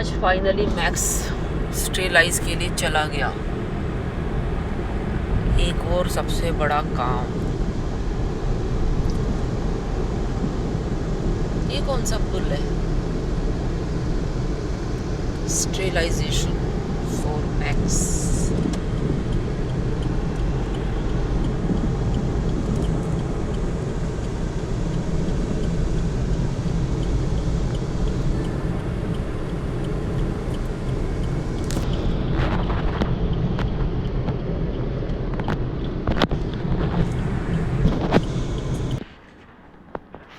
आज finally max sterilise के लिए चला गया। एक और सबसे बड़ा काम। ये कौन सा पुल है? Sterilisation for max.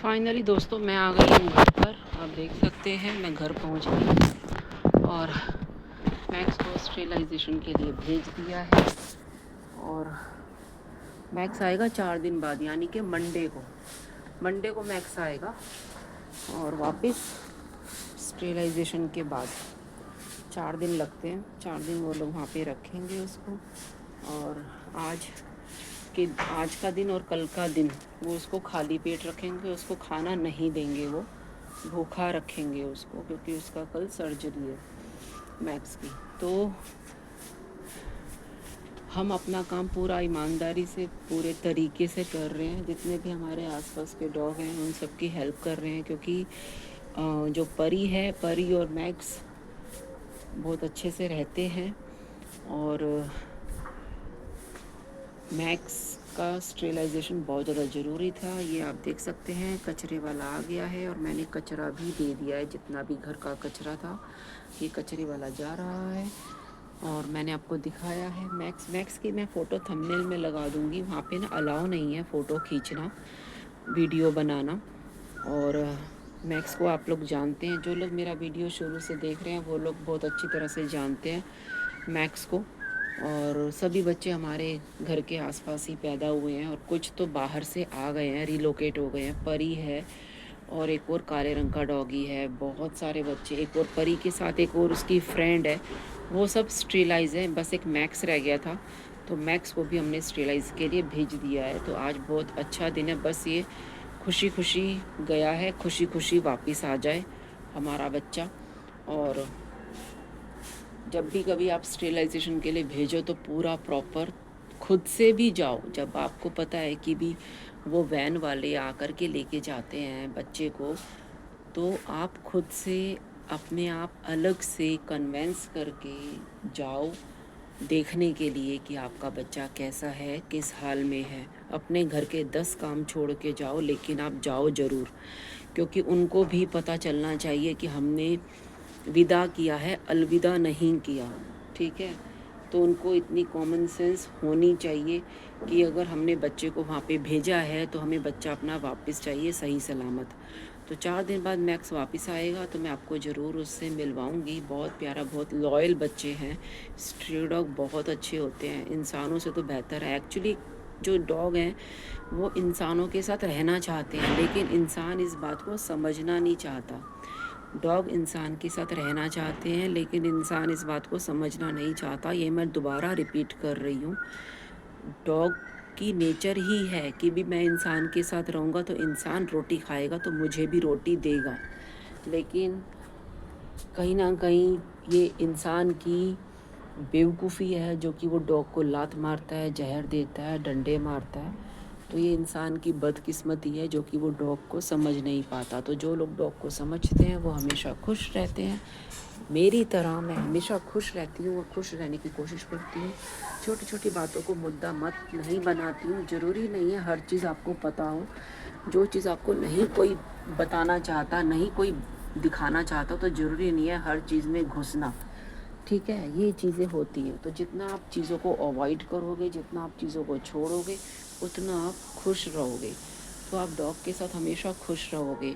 फाइनली दोस्तों मैं आ गई हूँ घर पर। आप देख सकते हैं मैं घर पहुँच गई और मैक्स को स्टेलाइजेशन के लिए भेज दिया है। और मैक्स आएगा 4 दिन बाद, यानी कि मंडे को मैक्स आएगा। और वापस स्टेलाइजेशन के बाद 4 दिन लगते हैं। 4 दिन वो लोग वहाँ पे रखेंगे उसको। और आज का दिन और कल का दिन वो उसको खाली पेट रखेंगे, उसको खाना नहीं देंगे, वो भूखा रखेंगे उसको, क्योंकि उसका कल सर्जरी है मैक्स की। तो हम अपना काम पूरा ईमानदारी से पूरे तरीके से कर रहे हैं। जितने भी हमारे आसपास के डॉग हैं उन सब की हेल्प कर रहे हैं, क्योंकि जो परी और मैक्स बहुत अच्छे से रहते हैं। और मैक्स का स्टेलाइजेशन बहुत ज़्यादा ज़रूरी था। ये आप देख सकते हैं कचरे वाला आ गया है और मैंने कचरा भी दे दिया है। जितना भी घर का कचरा था ये कचरे वाला जा रहा है। और मैंने आपको दिखाया है मैक्स की मैं फ़ोटो थंबनेल में लगा दूँगी। वहाँ पे ना अलाउ नहीं है फ़ोटो खींचना, वीडियो बनाना। और मैक्स को आप लोग जानते हैं, जो लोग मेरा वीडियो शुरू से देख रहे हैं वो लोग बहुत अच्छी तरह से जानते हैं मैक्स को। और सभी बच्चे हमारे घर के आसपास ही पैदा हुए हैं और कुछ तो बाहर से आ गए हैं, रिलोकेट हो गए हैं। परी है और एक और काले रंग का डॉगी है। बहुत सारे बच्चे, एक और परी के साथ एक और उसकी फ्रेंड है, वो सब स्टेलाइज है। बस एक मैक्स रह गया था, तो मैक्स को भी हमने स्टेलाइज के लिए भेज दिया है। तो आज बहुत अच्छा दिन है। बस ये खुशी खुशी गया है, खुशी खुशी वापस आ जाए हमारा बच्चा। और जब भी कभी आप स्टेलाइजेशन के लिए भेजो तो पूरा प्रॉपर खुद से भी जाओ। जब आपको पता है कि भी वो वैन वाले आकर के लेके जाते हैं बच्चे को, तो आप खुद से अपने आप अलग से कन्वेंस करके जाओ देखने के लिए कि आपका बच्चा कैसा है, किस हाल में है। अपने घर के 10 काम छोड़ के जाओ, लेकिन आप जाओ ज़रूर, क्योंकि उनको भी पता चलना चाहिए कि हमने विदा किया है, अलविदा नहीं किया। ठीक है, तो उनको इतनी कॉमन सेंस होनी चाहिए कि अगर हमने बच्चे को वहाँ पे भेजा है तो हमें बच्चा अपना वापस चाहिए सही सलामत। तो 4 दिन बाद मैक्स वापस आएगा तो मैं आपको ज़रूर उससे मिलवाऊंगी। बहुत प्यारा, बहुत लॉयल बच्चे हैं। स्ट्री डॉग बहुत अच्छे होते हैं, इंसानों से तो बेहतर है। एक्चुअली जो डॉग हैं वो इंसानों के साथ रहना चाहते हैं, लेकिन इंसान इस बात को समझना नहीं चाहता। डॉग इंसान के साथ रहना चाहते हैं, लेकिन इंसान इस बात को समझना नहीं चाहता। ये मैं दोबारा रिपीट कर रही हूँ। डॉग की नेचर ही है कि भी मैं इंसान के साथ रहूँगा तो इंसान रोटी खाएगा तो मुझे भी रोटी देगा। लेकिन कहीं ना कहीं ये इंसान की बेवकूफ़ी है जो कि वो डॉग को लात मारता है, जहर देता है, डंडे मारता है। तो ये इंसान की बदकिस्मती है जो कि वो डॉग को समझ नहीं पाता। तो जो लोग डॉग को समझते हैं वो हमेशा खुश रहते हैं। मेरी तरह मैं हमेशा खुश रहती हूँ और खुश रहने की कोशिश करती हूँ। छोटी छोटी बातों को मुद्दा मत नहीं बनाती हूँ। ज़रूरी नहीं है हर चीज़ आपको पता हो। जो चीज़ आपको नहीं कोई बताना चाहता, नहीं कोई दिखाना चाहता, तो ज़रूरी नहीं है हर चीज़ में घुसना। ठीक है, ये चीज़ें होती हैं। तो जितना आप चीज़ों को अवॉइड करोगे, जितना आप चीज़ों को छोड़ोगे, उतना आप खुश रहोगे। तो आप डॉग के साथ हमेशा खुश रहोगे।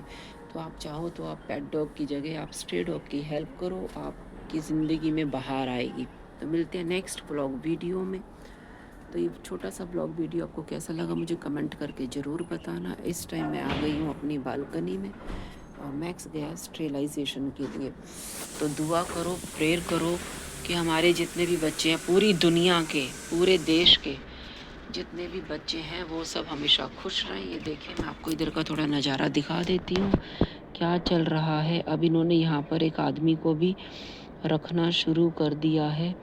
तो आप चाहो तो आप पेट डॉग की जगह आप स्ट्रे डॉग की हेल्प करो, आपकी ज़िंदगी में बाहर आएगी। तो मिलते हैं नेक्स्ट ब्लॉग वीडियो में। तो ये छोटा सा ब्लॉग वीडियो आपको कैसा लगा मुझे कमेंट करके ज़रूर बताना। इस टाइम मैं आ गई हूँ अपनी बालकनी में और मैक्स गया स्टेलाइजेशन के लिए। तो दुआ करो, प्रेयर करो कि हमारे जितने भी बच्चे हैं, पूरी दुनिया के, पूरे देश के जितने भी बच्चे हैं वो सब हमेशा खुश रहें। ये देखें, मैं आपको इधर का थोड़ा नज़ारा दिखा देती हूँ क्या चल रहा है। अब इन्होंने यहाँ पर एक आदमी को भी रखना शुरू कर दिया है,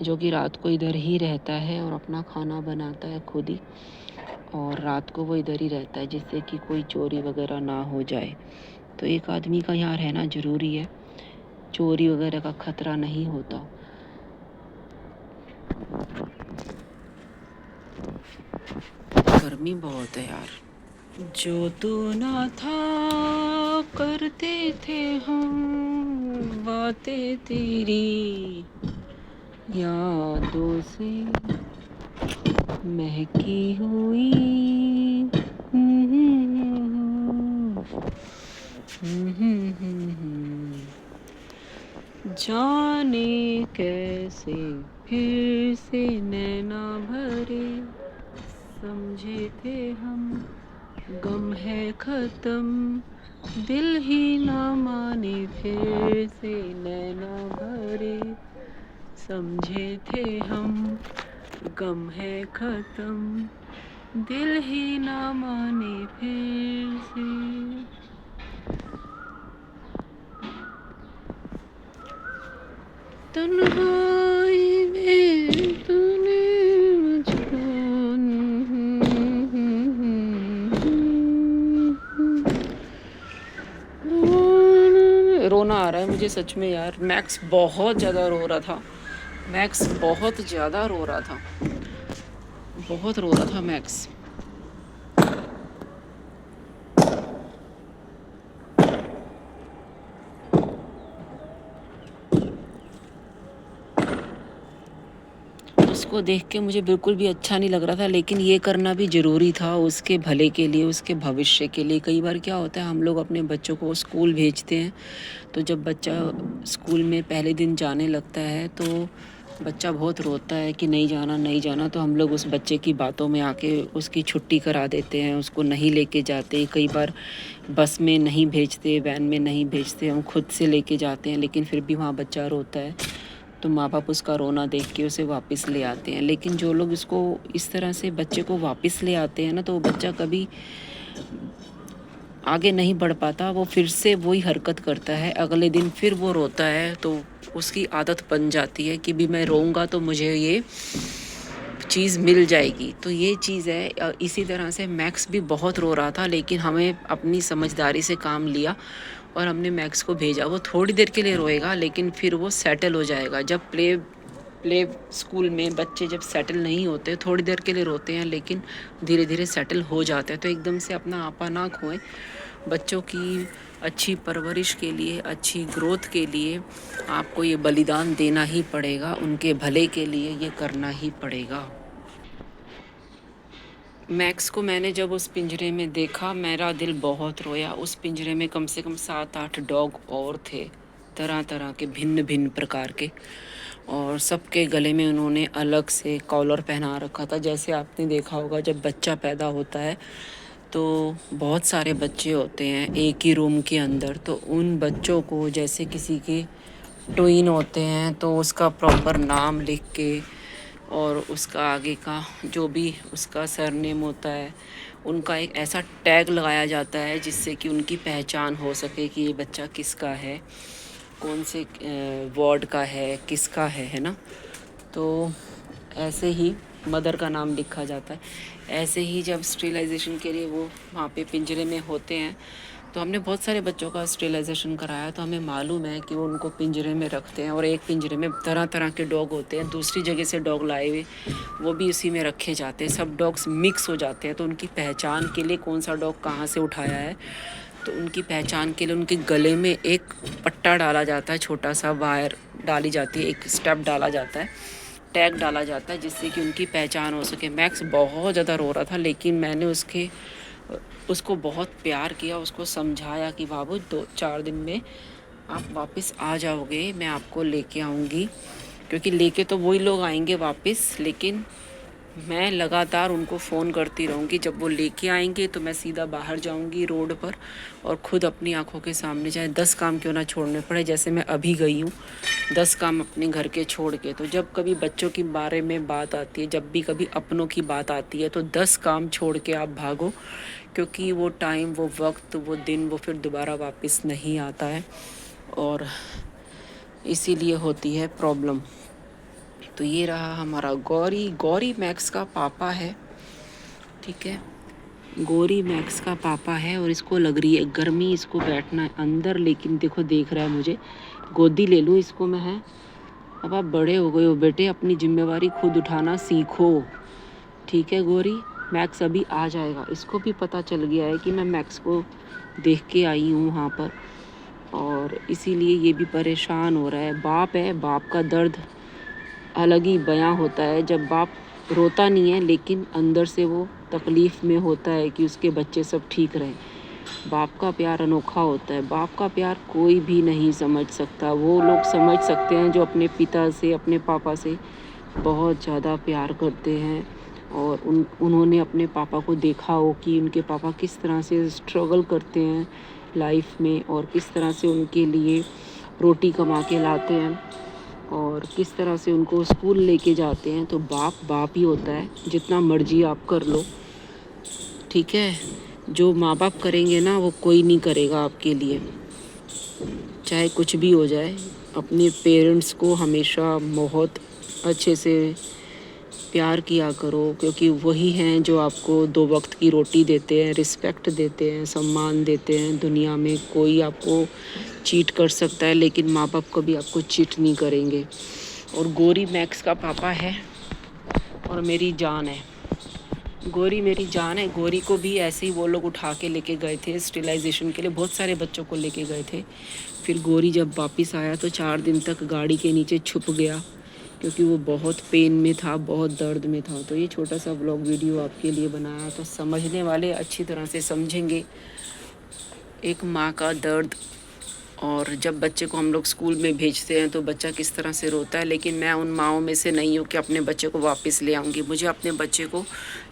जो कि रात को इधर ही रहता है और अपना खाना बनाता है खुद ही, और रात को वो इधर ही रहता है जिससे कि कोई चोरी वगैरह ना हो जाए। तो एक आदमी का यहाँ रहना ज़रूरी है, चोरी वगैरह का खतरा नहीं होता। गर्मी बहुत है यार। जो तू ना था करते थे हम बातें तेरी यादों से महकी हुई। जाने कैसे फिर से नैना भरे, समझे थे हम गम है खत्म, दिल ही ना माने फिर से नैना भरे, समझे थे हम गम है खत्म, दिल ही ना माने फिर से। तन्हाई में तूने मुझको रोना आ रहा है मुझे सच में यार। मैक्स बहुत ज़्यादा रो रहा था, मैक्स बहुत ज़्यादा रो रहा था, बहुत रो रहा था मैक्स। उसको देख के मुझे बिल्कुल भी अच्छा नहीं लग रहा था, लेकिन ये करना भी ज़रूरी था उसके भले के लिए, उसके भविष्य के लिए। कई बार क्या होता है, हम लोग अपने बच्चों को स्कूल भेजते हैं, तो जब बच्चा स्कूल में पहले दिन जाने लगता है तो बच्चा बहुत रोता है कि नहीं जाना नहीं जाना, तो हम लोग उस बच्चे की बातों में आके उसकी छुट्टी करा देते हैं, उसको नहीं लेके जाते। कई बार बस में नहीं भेजते, वैन में नहीं भेजते, हम खुद से लेके जाते हैं, लेकिन फिर भी वहाँ बच्चा रोता है तो माँ बाप उसका रोना देख के उसे वापस ले आते हैं। लेकिन जो लोग इसको इस तरह से बच्चे को वापस ले आते हैं ना, तो वो बच्चा कभी आगे नहीं बढ़ पाता, वो फिर से वही हरकत करता है, अगले दिन फिर वो रोता है, तो उसकी आदत बन जाती है कि भी मैं रोऊंगा तो मुझे ये चीज़ मिल जाएगी। तो ये चीज़ है। इसी तरह से मैक्स भी बहुत रो रहा था, लेकिन हमें अपनी समझदारी से काम लिया और हमने मैक्स को भेजा। वो थोड़ी देर के लिए रोएगा, लेकिन फिर वो सेटल हो जाएगा। जब प्ले स्कूल में बच्चे जब सेटल नहीं होते, थोड़ी देर के लिए रोते हैं, लेकिन धीरे धीरे सेटल हो जाते हैं। तो एकदम से अपना आपा ना खोएं। बच्चों की अच्छी परवरिश के लिए, अच्छी ग्रोथ के लिए आपको ये बलिदान देना ही पड़ेगा, उनके भले के लिए ये करना ही पड़ेगा। मैक्स को मैंने जब उस पिंजरे में देखा, मेरा दिल बहुत रोया। उस पिंजरे में कम से कम 7-8 डॉग और थे, तरह तरह के, भिन्न भिन्न प्रकार के, और सबके गले में उन्होंने अलग से कॉलर पहना रखा था। जैसे आपने देखा होगा, जब बच्चा पैदा होता है तो बहुत सारे बच्चे होते हैं एक ही रूम के अंदर, तो उन बच्चों को जैसे किसी के ट्विन होते हैं तो उसका प्रॉपर नाम लिख के और उसका आगे का जो भी उसका सरनेम होता है, उनका एक ऐसा टैग लगाया जाता है जिससे कि उनकी पहचान हो सके कि ये बच्चा किसका है, कौन से वार्ड का है, किसका है ना। तो ऐसे ही मदर का नाम लिखा जाता है। ऐसे ही जब स्टेरिलाइजेशन के लिए वो वहाँ पे पिंजरे में होते हैं, तो हमने बहुत सारे बच्चों का स्टेरिलाइजेशन कराया, तो हमें मालूम है कि वो उनको पिंजरे में रखते हैं, और एक पिंजरे में तरह तरह के डॉग होते हैं, दूसरी जगह से डॉग लाए हुए वो भी उसी में रखे जाते हैं। सब डॉग्स मिक्स हो जाते हैं, तो उनकी पहचान के लिए कौन सा डॉग कहाँ से उठाया है, तो उनकी पहचान के लिए उनके गले में एक पट्टा डाला जाता है, छोटा सा वायर डाली जाती है, एक स्टेप डाला जाता है, टैग डाला जाता है, जिससे कि उनकी पहचान हो सके। मैक्स बहुत ज़्यादा रो रहा था, लेकिन मैंने उसको बहुत प्यार किया, उसको समझाया कि बाबू 2-4 दिन में आप वापस आ जाओगे, मैं आपको लेके आऊँगी, क्योंकि लेके तो वही लोग आएंगे वापस, लेकिन मैं लगातार उनको फ़ोन करती रहूँगी। जब वो लेके आएंगे तो मैं सीधा बाहर जाऊँगी रोड पर और ख़ुद अपनी आँखों के सामने, चाहे 10 काम क्यों ना छोड़ने पड़े, जैसे मैं अभी गई हूँ 10 काम अपने घर के छोड़ के। तो जब कभी बच्चों के बारे में बात आती है, जब भी कभी अपनों की बात आती है, तो 10 काम छोड़ के आप भागो, क्योंकि वो टाइम, वो वक्त, वो दिन, वो फिर दोबारा वापस नहीं आता है और इसीलिए होती है प्रॉब्लम। तो ये रहा हमारा गौरी। गौरी मैक्स का पापा है, ठीक है, गौरी मैक्स का पापा है और इसको लग रही है गर्मी, इसको बैठना है अंदर, लेकिन देखो देख रहा है मुझे, गोदी ले लूँ इसको मैं, है। अब आप बड़े हो गए हो बेटे, अपनी जिम्मेवारी खुद उठाना सीखो, ठीक है गौरी। मैक्स अभी आ जाएगा, इसको भी पता चल गया है कि मैं मैक्स को देख के आई हूँ वहाँ पर, और इसीलिए ये भी परेशान हो रहा है। बाप है, बाप का दर्द अलग ही बयां होता है। जब बाप रोता नहीं है लेकिन अंदर से वो तकलीफ़ में होता है कि उसके बच्चे सब ठीक रहें। बाप का प्यार अनोखा होता है। बाप का प्यार कोई भी नहीं समझ सकता। वो लोग समझ सकते हैं जो अपने पिता से, अपने पापा से बहुत ज़्यादा प्यार करते हैं और उन्होंने अपने पापा को देखा हो कि उनके पापा किस तरह से स्ट्रगल करते हैं लाइफ में और किस तरह से उनके लिए रोटी कमा के लाते हैं और किस तरह से उनको स्कूल लेके जाते हैं। तो बाप बाप ही होता है, जितना मर्जी आप कर लो, ठीक है। जो माँ बाप करेंगे ना वो कोई नहीं करेगा आपके लिए, चाहे कुछ भी हो जाए। अपने पेरेंट्स को हमेशा बहुत अच्छे से प्यार किया करो, क्योंकि वही हैं जो आपको 2 वक्त की रोटी देते हैं, रिस्पेक्ट देते हैं, सम्मान देते हैं। दुनिया में कोई आपको चीट कर सकता है लेकिन माँ बाप कभी आपको चीट नहीं करेंगे। और गौरी मैक्स का पापा है और मेरी जान है। गौरी मेरी जान है। गौरी को भी ऐसे ही वो लोग उठा के लेके गए थे स्टेलाइजेशन के लिए, बहुत सारे बच्चों को लेके गए थे। फिर गौरी जब वापस आया तो 4 दिन तक गाड़ी के नीचे छुप गया, क्योंकि वो बहुत पेन में था, बहुत दर्द में था। तो ये छोटा सा व्लॉग वीडियो आपके लिए बनाया, तो समझने वाले अच्छी तरह से समझेंगे एक माँ का दर्द। और जब बच्चे को हम लोग स्कूल में भेजते हैं तो बच्चा किस तरह से रोता है, लेकिन मैं उन माँओं में से नहीं हूँ कि अपने बच्चे को वापस ले आऊँगी। मुझे अपने बच्चे को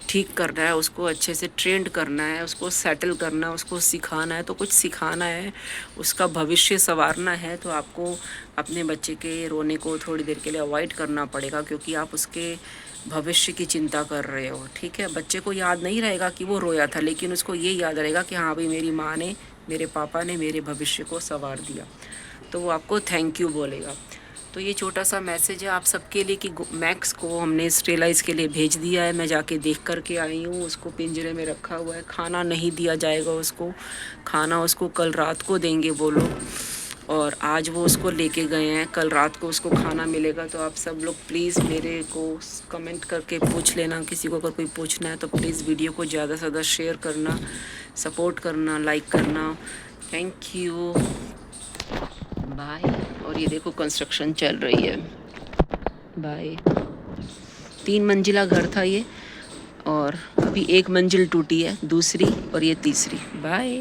ठीक करना है, उसको अच्छे से ट्रेंड करना है, उसको सेटल करना है, उसको सिखाना है। तो कुछ सिखाना है, उसका भविष्य संवारना है, तो आपको अपने बच्चे के रोने को थोड़ी देर के लिए अवॉइड करना पड़ेगा, क्योंकि आप उसके भविष्य की चिंता कर रहे हो, ठीक है। बच्चे को याद नहीं रहेगा कि वो रोया था, लेकिन उसको ये याद रहेगा कि हाँ भाई मेरी माँ ने, मेरे पापा ने मेरे भविष्य को संवार दिया, तो वो आपको थैंक यू बोलेगा। तो ये छोटा सा मैसेज है आप सबके लिए कि मैक्स को हमने स्टेलाइज के लिए भेज दिया है। मैं जाके देख कर के आई हूँ, उसको पिंजरे में रखा हुआ है। खाना नहीं दिया जाएगा उसको, खाना उसको कल रात को देंगे वो लोग, और आज वो उसको लेके गए हैं, कल रात को उसको खाना मिलेगा। तो आप सब लोग प्लीज़ मेरे को कमेंट करके पूछ लेना, किसी को अगर कोई पूछना है तो प्लीज़ वीडियो को ज़्यादा से ज़्यादा शेयर करना, सपोर्ट करना, लाइक करना। Thank you, bye. और ये देखो कंस्ट्रक्शन चल रही है, बाय। 3 मंजिला घर था ये, और अभी 1 मंजिल टूटी है, दूसरी और ये तीसरी। बाय।